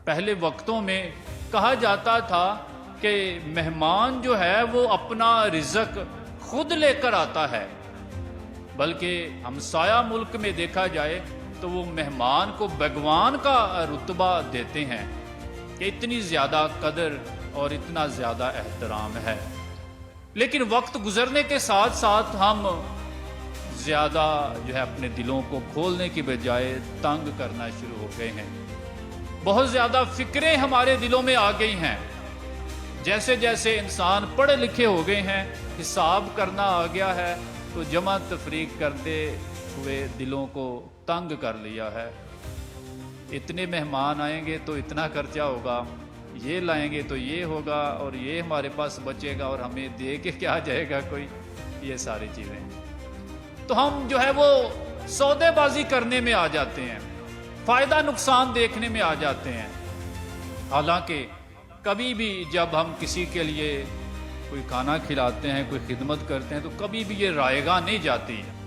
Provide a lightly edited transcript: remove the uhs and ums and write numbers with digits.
پہلے وقتوں میں کہا جاتا تھا کہ مہمان جو ہے وہ اپنا رزق خود لے کر آتا ہے، بلکہ ہمسایہ ملک میں دیکھا جائے تو وہ مہمان کو بھگوان کا رتبہ دیتے ہیں کہ اتنی زیادہ قدر اور اتنا زیادہ احترام ہے۔ لیکن وقت گزرنے کے ساتھ ساتھ ہم زیادہ جو ہے اپنے دلوں کو کھولنے کی بجائے تنگ کرنا شروع ہو گئے ہیں۔ بہت زیادہ فکریں ہمارے دلوں میں آ گئی ہیں۔ جیسے جیسے انسان پڑھے لکھے ہو گئے ہیں، حساب کرنا آ گیا ہے، تو جمع تفریق کرتے ہوئے دلوں کو تنگ کر لیا ہے۔ اتنے مہمان آئیں گے تو اتنا خرچہ ہوگا، یہ لائیں گے تو یہ ہوگا، اور یہ ہمارے پاس بچے گا اور ہمیں دے کے کیا جائے گا کوئی، یہ ساری چیزیں۔ تو ہم جو ہے وہ سودے بازی کرنے میں آ جاتے ہیں، فائدہ نقصان دیکھنے میں آ جاتے ہیں۔ حالانکہ کبھی بھی جب ہم کسی کے لیے کوئی کھانا کھلاتے ہیں، کوئی خدمت کرتے ہیں، تو کبھی بھی یہ رائے گاہ نہیں جاتی ہے۔